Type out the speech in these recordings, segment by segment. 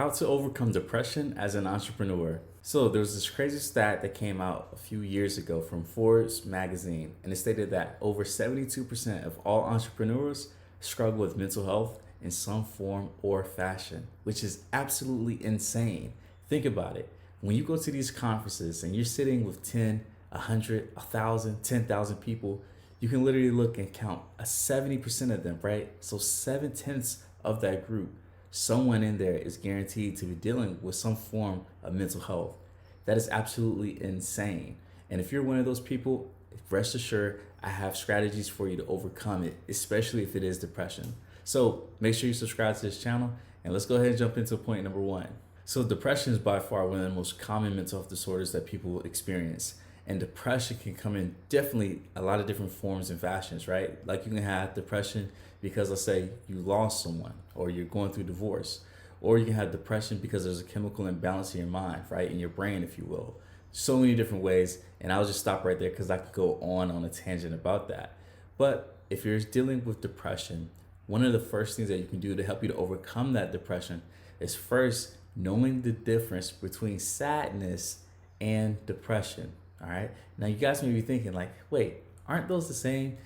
How to overcome depression as an entrepreneur. So there was this crazy stat that came out a few years ago from Forbes magazine, and it stated that over 72% of all entrepreneurs struggle with mental health in some form or fashion, which is absolutely insane. Think about it. When you go to these conferences and you're sitting with 10, 100, 1,000, 10,000 people, you can literally look and count a 70% of them, right? So 7/10 of that group, someone in there is guaranteed to be dealing with some form of mental health. That is absolutely insane. And if you're one of those people, rest assured, I have strategies for you to overcome it, especially if it is depression. So make sure you subscribe to this channel, and let's go ahead and jump into point number one. So depression is by far one of the most common mental health disorders that people experience. And depression can come in definitely a lot of different forms and fashions, right? Like you can have depression because, let's say, you lost someone or you're going through divorce. Or you can have depression because there's a chemical imbalance in your mind, right? In your brain, if you will. So many different ways. And I'll just stop right there because I could go on a tangent about that. But if you're dealing with depression, one of the first things that you can do to help you to overcome that depression is first knowing the difference between sadness and depression. All right. Now you guys may be thinking like, wait, aren't those the same?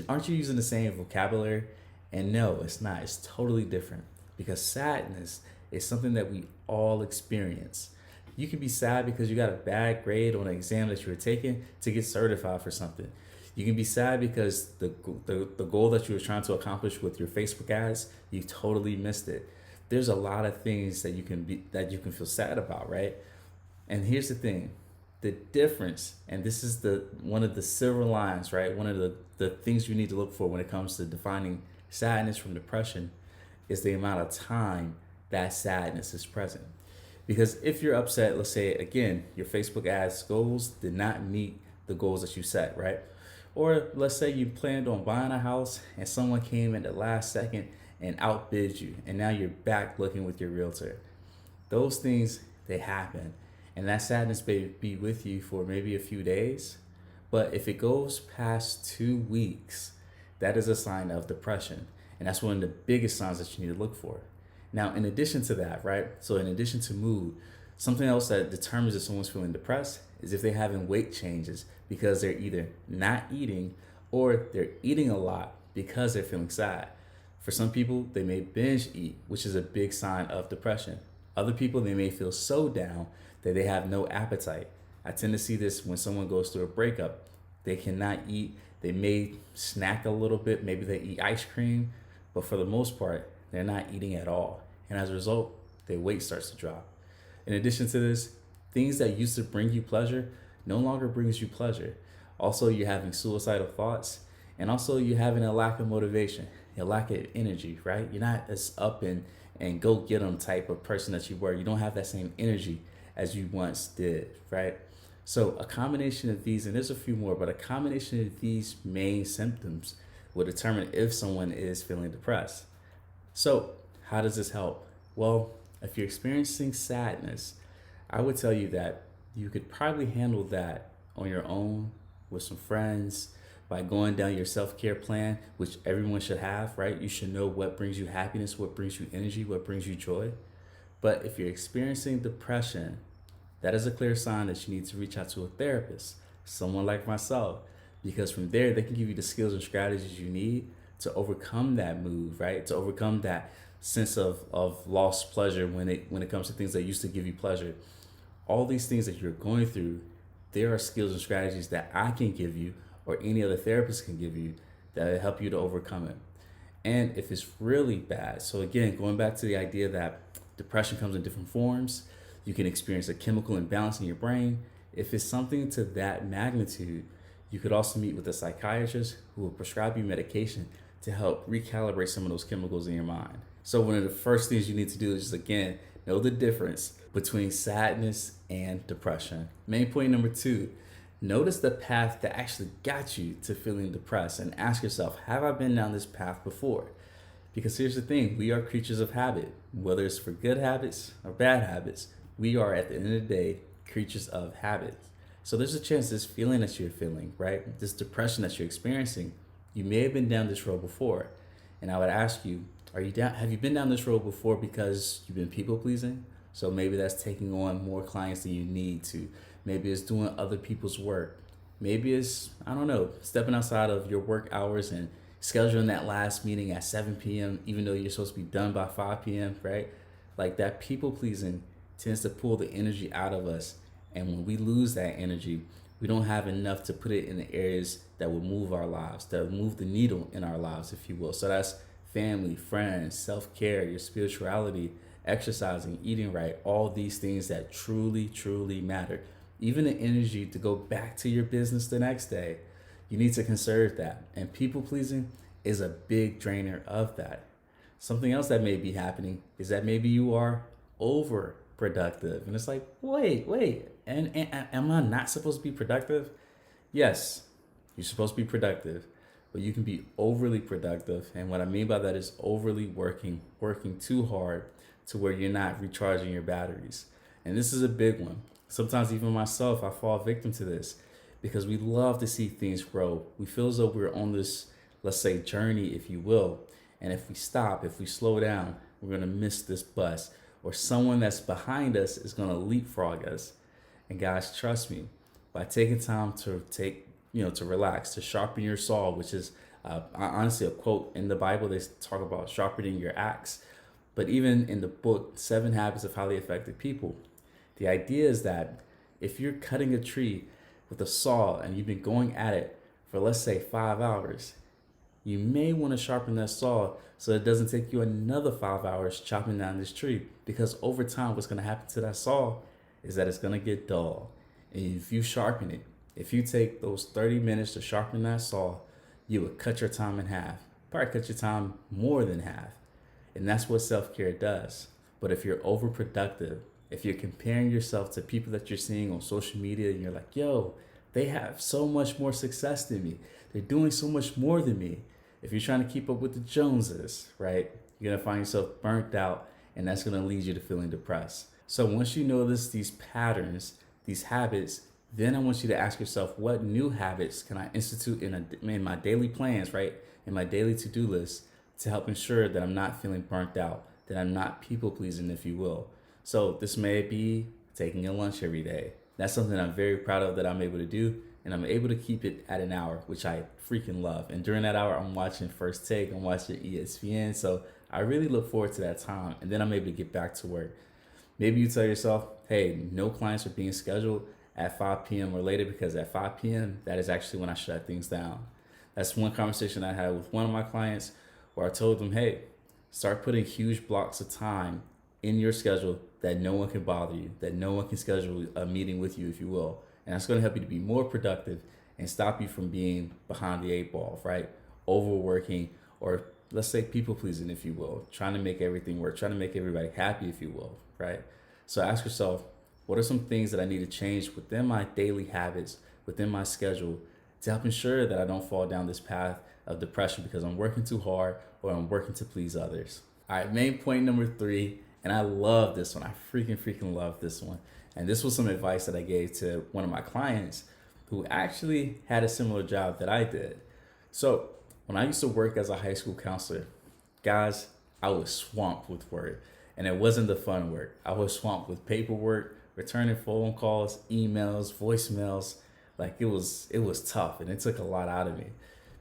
Aren't you using the same vocabulary? And no, it's not. It's totally different because sadness is something that we all experience. You can be sad because you got a bad grade on an exam that you were taking to get certified for something. You can be sad because the goal that you were trying to accomplish with your Facebook ads, you totally missed it. There's a lot of things that you can feel sad about, right? And here's the thing. The difference, and this is the one of the silver lines, right? One of the things you need to look for when it comes to defining sadness from depression is the amount of time that sadness is present. Because if you're upset, let's say again, your Facebook ads goals did not meet the goals that you set, right? Or let's say you planned on buying a house and someone came in the last second and outbid you, and now you're back looking with your realtor. Those things, they happen. And that sadness may be with you for maybe a few days. But if it goes past 2 weeks, that is a sign of depression. And that's one of the biggest signs that you need to look for. Now, in addition to that, right? So in addition to mood, something else that determines if someone's feeling depressed is if they're having weight changes because they're either not eating or they're eating a lot because they're feeling sad. For some people, they may binge eat, which is a big sign of depression. Other people, they may feel so down that they have no appetite. I tend to see this when someone goes through a breakup. They cannot eat. They may snack a little bit. Maybe they eat ice cream, but for the most part, they're not eating at all. And as a result, their weight starts to drop. In addition to this, things that used to bring you pleasure no longer brings you pleasure. Also, you're having suicidal thoughts, and also you're having a lack of motivation, a lack of energy, right? You're not as up and go get them type of person that you were. You don't have that same energy as you once did, right? So a combination of these, and there's a few more, but a combination of these main symptoms will determine if someone is feeling depressed. So how does this help? Well, if you're experiencing sadness, I would tell you that you could probably handle that on your own with some friends by going down your self-care plan, which everyone should have, right? You should know what brings you happiness, what brings you energy, what brings you joy. But if you're experiencing depression, that is a clear sign that you need to reach out to a therapist, someone like myself, because from there, they can give you the skills and strategies you need to overcome that mood, right? To overcome that sense of lost pleasure when it comes to things that used to give you pleasure. All these things that you're going through, there are skills and strategies that I can give you or any other therapist can give you that will help you to overcome it. And if it's really bad, so again, going back to the idea that depression comes in different forms, you can experience a chemical imbalance in your brain. If it's something to that magnitude, you could also meet with a psychiatrist who will prescribe you medication to help recalibrate some of those chemicals in your mind. So one of the first things you need to do is just, again, know the difference between sadness and depression. Main point number two, notice the path that actually got you to feeling depressed and ask yourself, have I been down this path before? Because here's the thing, we are creatures of habit. Whether it's for good habits or bad habits, we are at the end of the day creatures of habit. So there's a chance this feeling that you're feeling, right? This depression that you're experiencing, you may have been down this road before. And I would ask you, Are you down? Have you been down this road before because you've been people pleasing? So maybe that's taking on more clients than you need to. Maybe it's doing other people's work. Maybe it's, I don't know, stepping outside of your work hours and scheduling that last meeting at 7 p.m., even though you're supposed to be done by 5 p.m., right? Like that people pleasing tends to pull the energy out of us. And when we lose that energy, we don't have enough to put it in the areas that will move our lives, that will move the needle in our lives, if you will. So that's family, friends, self-care, your spirituality, exercising, eating right, all these things that truly, truly matter. Even the energy to go back to your business the next day, you need to conserve that. And people pleasing is a big drainer of that. Something else that may be happening is that maybe you are overproductive. And it's like, wait, and am I not supposed to be productive? Yes, you're supposed to be productive, but you can be overly productive. And what I mean by that is overly working too hard to where you're not recharging your batteries. And this is a big one. Sometimes even myself, I fall victim to this because we love to see things grow. We feel as though we're on this, let's say, journey, if you will. And if we stop, if we slow down, we're going to miss this bus, or someone that's behind us is going to leapfrog us. And guys, trust me, by taking time to to relax, to sharpen your saw, which is honestly a quote in the Bible. They talk about sharpening your axe. But even in the book, 7 Habits of Highly Effective People, the idea is that if you're cutting a tree with a saw and you've been going at it for, let's say, 5 hours, you may want to sharpen that saw so it doesn't take you another 5 hours chopping down this tree. Because over time, what's going to happen to that saw is that it's going to get dull. And if you sharpen it, if you take those 30 minutes to sharpen that saw, you would cut your time in half. Probably cut your time more than half. And that's what self-care does. But if you're overproductive, if you're comparing yourself to people that you're seeing on social media and you're like, yo, they have so much more success than me. They're doing so much more than me. If you're trying to keep up with the Joneses, right, you're going to find yourself burnt out, and that's going to lead you to feeling depressed. So once you notice these patterns, these habits, then I want you to ask yourself, what new habits can I institute in my daily plans, right, in my daily to-do list to help ensure that I'm not feeling burnt out, that I'm not people-pleasing, if you will. So this may be taking a lunch every day. That's something I'm very proud of that I'm able to do. And I'm able to keep it at an hour, which I freaking love. And during that hour, I'm watching First Take, I'm watching ESPN. So I really look forward to that time. And then I'm able to get back to work. Maybe you tell yourself, hey, no clients are being scheduled at 5 p.m. or later, because at 5 p.m., that is actually when I shut things down. That's one conversation I had with one of my clients where I told them, hey, start putting huge blocks of time in your schedule that no one can bother you, that no one can schedule a meeting with you, if you will. And that's going to help you to be more productive and stop you from being behind the 8 ball, right? Overworking, or let's say people pleasing, if you will, trying to make everything work, trying to make everybody happy, if you will, right? So ask yourself, what are some things that I need to change within my daily habits, within my schedule, to help ensure that I don't fall down this path of depression because I'm working too hard or I'm working to please others? All right, main point number 3, and I love this one. I freaking love this one. And this was some advice that I gave to one of my clients who actually had a similar job that I did. So when I used to work as a high school counselor, guys, I was swamped with work. And it wasn't the fun work. I was swamped with paperwork, returning phone calls, emails, voicemails. Like it was tough, and it took a lot out of me.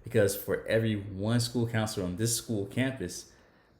Because for every one school counselor on this school campus,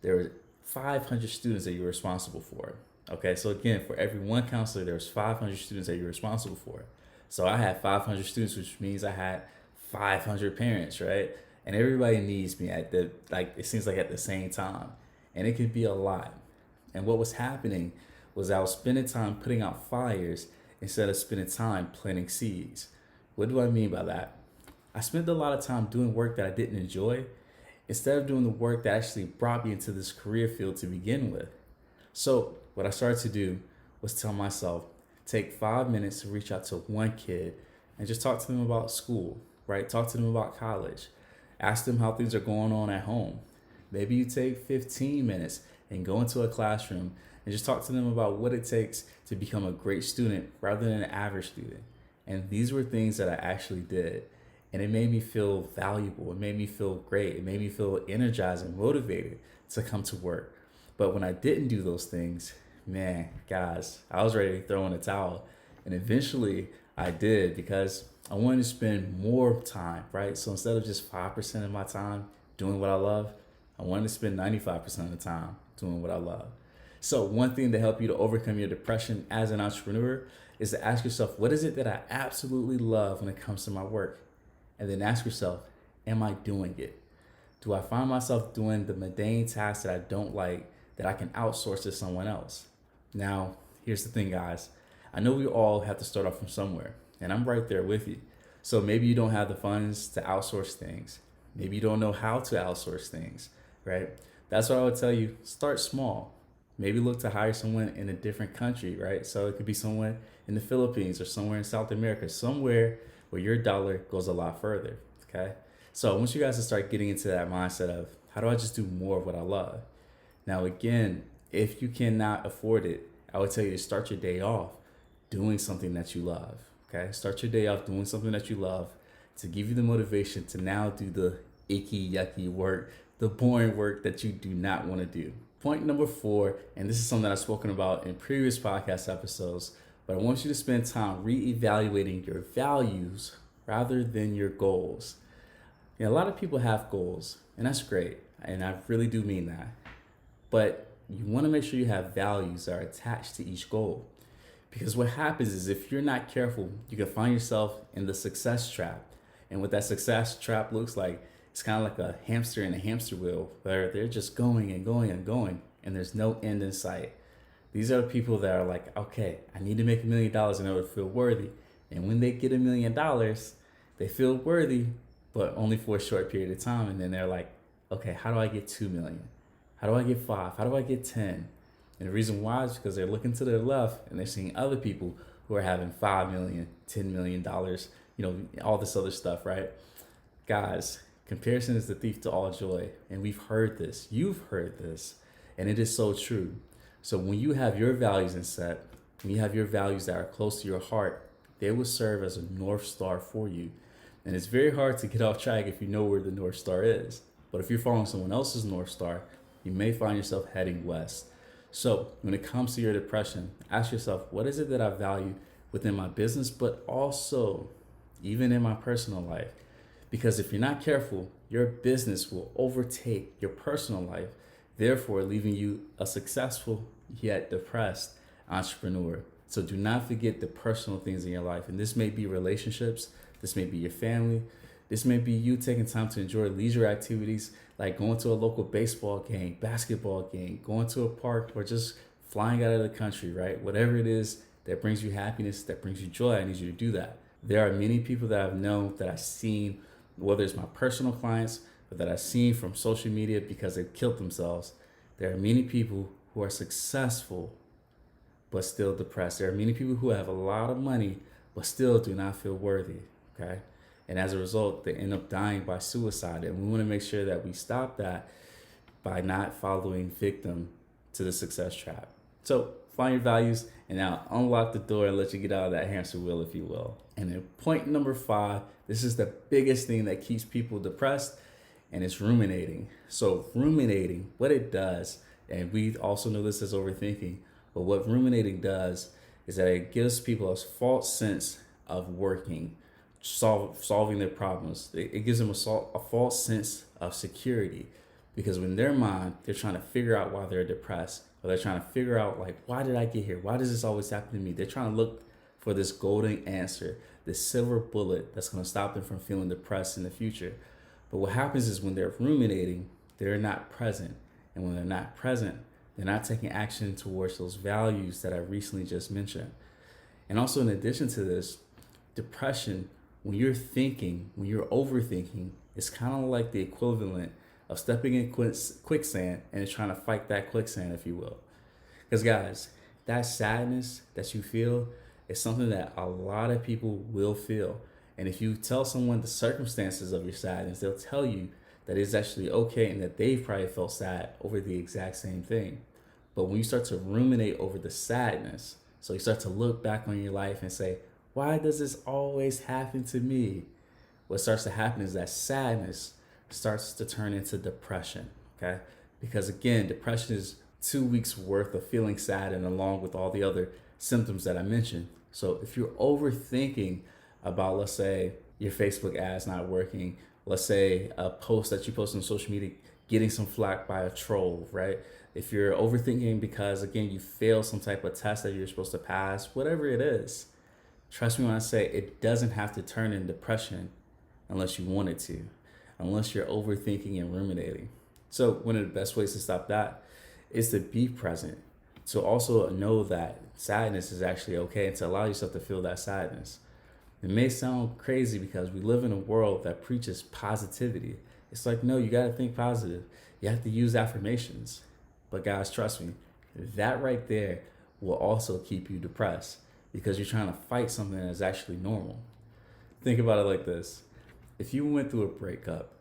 there were 500 students that you're responsible for. Okay, so again, for every one counselor, there's 500 students that you're responsible for. So I had 500 students, which means I had 500 parents, right? And everybody needs me it seems like at the same time. And it can be a lot. And what was happening was I was spending time putting out fires instead of spending time planting seeds. What do I mean by that? I spent a lot of time doing work that I didn't enjoy instead of doing the work that actually brought me into this career field to begin with. So what I started to do was tell myself, take 5 minutes to reach out to one kid and just talk to them about school, right? Talk to them about college. Ask them how things are going on at home. Maybe you take 15 minutes and go into a classroom and just talk to them about what it takes to become a great student rather than an average student. And these were things that I actually did. And it made me feel valuable. It made me feel great. It made me feel energized and motivated to come to work. But when I didn't do those things, man, guys, I was ready to throw in a towel. And eventually I did, because I wanted to spend more time, right? So instead of just 5% of my time doing what I love, I wanted to spend 95% of the time doing what I love. So one thing to help you to overcome your depression as an entrepreneur is to ask yourself, what is it that I absolutely love when it comes to my work? And then ask yourself, am I doing it? Do I find myself doing the mundane tasks that I don't like that I can outsource to someone else? Now, here's the thing, guys. I know we all have to start off from somewhere, and I'm right there with you. So maybe you don't have the funds to outsource things. Maybe you don't know how to outsource things, right? That's what I would tell you. Start small. Maybe look to hire someone in a different country, right? So it could be someone in the Philippines or somewhere in South America, somewhere where your dollar goes a lot further, okay? So I want you guys to start getting into that mindset of, how do I just do more of what I love? Now, again, if you cannot afford it, I would tell you to start your day off doing something that you love, okay? Start your day off doing something that you love to give you the motivation to now do the icky, yucky work, the boring work that you do not want to do. Point number 4, and this is something that I've spoken about in previous podcast episodes, but I want you to spend time reevaluating your values rather than your goals. You know, a lot of people have goals, and that's great, and I really do mean that. But you want to make sure you have values that are attached to each goal. Because what happens is, if you're not careful, you can find yourself in the success trap. And what that success trap looks like, it's kind of like a hamster in a hamster wheel, where they're just going and going and going, and there's no end in sight. These are the people that are like, okay, I need to make $1 million in order to feel worthy. And when they get $1 million, they feel worthy, but only for a short period of time. And then they're like, okay, how do I get 2 million? How do I get 5? How do I get 10? And the reason why is because they're looking to their left and they're seeing other people who are having 5 million, $10 million, all this other stuff, right? Guys, comparison is the thief to all joy. And we've heard this. You've heard this. And it is so true. So when you have your values in set, when you have your values that are close to your heart, they will serve as a North Star for you. And it's very hard to get off track if you know where the North Star is. But if you're following someone else's North Star, you may find yourself heading west. So when it comes to your depression, ask yourself, what is it that I value within my business, but also even in my personal life? Because if you're not careful, your business will overtake your personal life, therefore leaving you a successful yet depressed entrepreneur. So do not forget the personal things in your life. And this may be relationships, this may be your family, this may be you taking time to enjoy leisure activities like going to a local baseball game, basketball game, going to a park, or just flying out of the country, right? Whatever it is that brings you happiness, that brings you joy, I need you to do that. There are many people that I've known, that I've seen, whether it's my personal clients or that I've seen from social media because they've killed themselves. There are many people who are successful but still depressed. There are many people who have a lot of money but still do not feel worthy, okay? And as a result, they end up dying by suicide. And we want to make sure that we stop that by not following victim to the success trap. So find your values and now unlock the door and let you get out of that hamster wheel, if you will. And then point number 5, this is the biggest thing that keeps people depressed, and it's ruminating. So ruminating, what it does, and we also know this as overthinking, but what ruminating does is that it gives people a false sense of working, solving their problems. It gives them a false sense of security, because in their mind, they're trying to figure out why they're depressed, or they're trying to figure out, like, why did I get here? Why does this always happen to me? They're trying to look for this golden answer, this silver bullet that's going to stop them from feeling depressed in the future. But what happens is when they're ruminating, they're not present. And when they're not present, they're not taking action towards those values that I recently just mentioned. And also, in addition to this, depression, when you're overthinking, it's kind of like the equivalent of stepping in quicksand and trying to fight that quicksand, if you will. Because guys, that sadness that you feel is something that a lot of people will feel. And if you tell someone the circumstances of your sadness, they'll tell you that it's actually okay and that they've probably felt sad over the exact same thing. But when you start to ruminate over the sadness, so you start to look back on your life and say, why does this always happen to me? What starts to happen is that sadness starts to turn into depression, okay? Because again, depression is 2 weeks worth of feeling sad and along with all the other symptoms that I mentioned. So if you're overthinking about, let's say, your Facebook ads not working, let's say a post that you post on social media getting some flack by a troll, right? If you're overthinking because, again, you failed some type of test that you're supposed to pass, whatever it is, trust me when I say it doesn't have to turn in depression unless you want it to, unless you're overthinking and ruminating. So one of the best ways to stop that is to be present, to also know that sadness is actually okay, and to allow yourself to feel that sadness. It may sound crazy because we live in a world that preaches positivity. It's like, no, you got to think positive. You have to use affirmations. But guys, trust me, that right there will also keep you depressed because you're trying to fight something that's actually normal. Think about it like this. If you went through a breakup,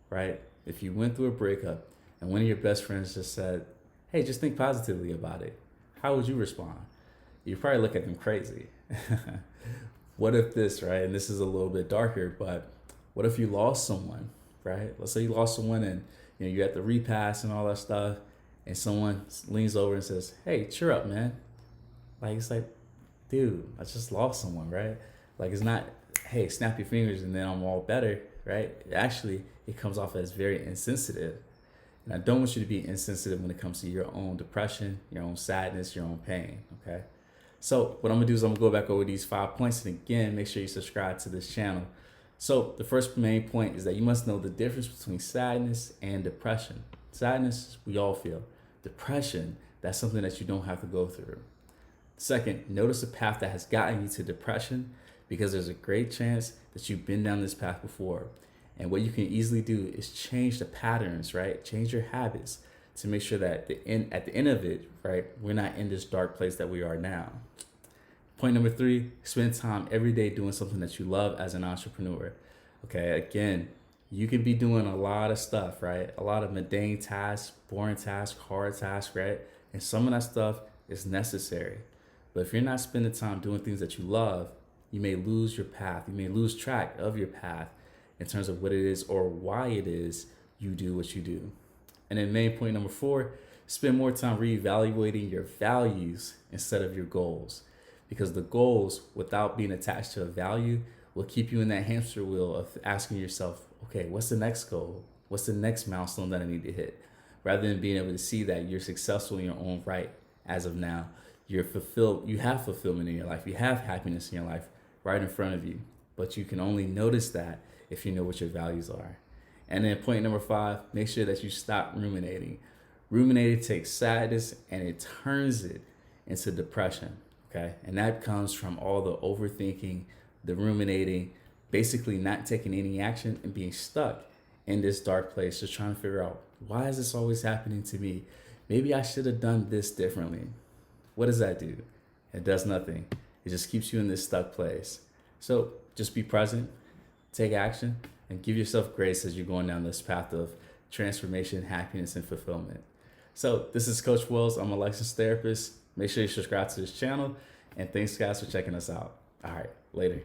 right? If you went through a breakup and one of your best friends just said, hey, just think positively about it, how would you respond? You'd probably look at them crazy. What if this, right? And this is a little bit darker, but what if you lost someone, right? Let's say you lost someone and you're at the repast and all that stuff, and someone leans over and says, hey, cheer up, man. Like, it's like, dude, I just lost someone, right? Like, it's not, hey, snap your fingers and then I'm all better, right? Actually, it comes off as very insensitive. And I don't want you to be insensitive when it comes to your own depression, your own sadness, your own pain, okay? So what I'm gonna do is I'm gonna go back over these 5 points, and again, make sure you subscribe to this channel. So the first main point is that you must know the difference between sadness and depression. Sadness, we all feel. Depression, that's something that you don't have to go through. Second, notice the path that has gotten you to depression, because there's a great chance that you've been down this path before. And what you can easily do is change the patterns, right? Change your habits to make sure that at the end of it, right, we're not in this dark place that we are now. Point number 3, spend time every day doing something that you love as an entrepreneur. Okay, again, you can be doing a lot of stuff, right? A lot of mundane tasks, boring tasks, hard tasks, right? And some of that stuff is necessary. But if you're not spending time doing things that you love, you may lose your path. You may lose track of your path in terms of what it is or why it is you do what you do. And then main point number 4, spend more time reevaluating your values instead of your goals. Because the goals, without being attached to a value, will keep you in that hamster wheel of asking yourself, okay, what's the next goal? What's the next milestone that I need to hit? Rather than being able to see that you're successful in your own right as of now. You're fulfilled, you have fulfillment in your life, you have happiness in your life right in front of you. But you can only notice that if you know what your values are. And then point number 5, make sure that you stop ruminating. Ruminating takes sadness and it turns it into depression, okay? And that comes from all the overthinking, the ruminating, basically not taking any action and being stuck in this dark place, just trying to figure out, why is this always happening to me? Maybe I should have done this differently. What does that do? It does nothing. It just keeps you in this stuck place. So just be present, take action, and give yourself grace as you're going down this path of transformation, happiness, and fulfillment. So this is Coach Wells. I'm a licensed therapist. Make sure you subscribe to this channel. And thanks, guys, for checking us out. All right, later.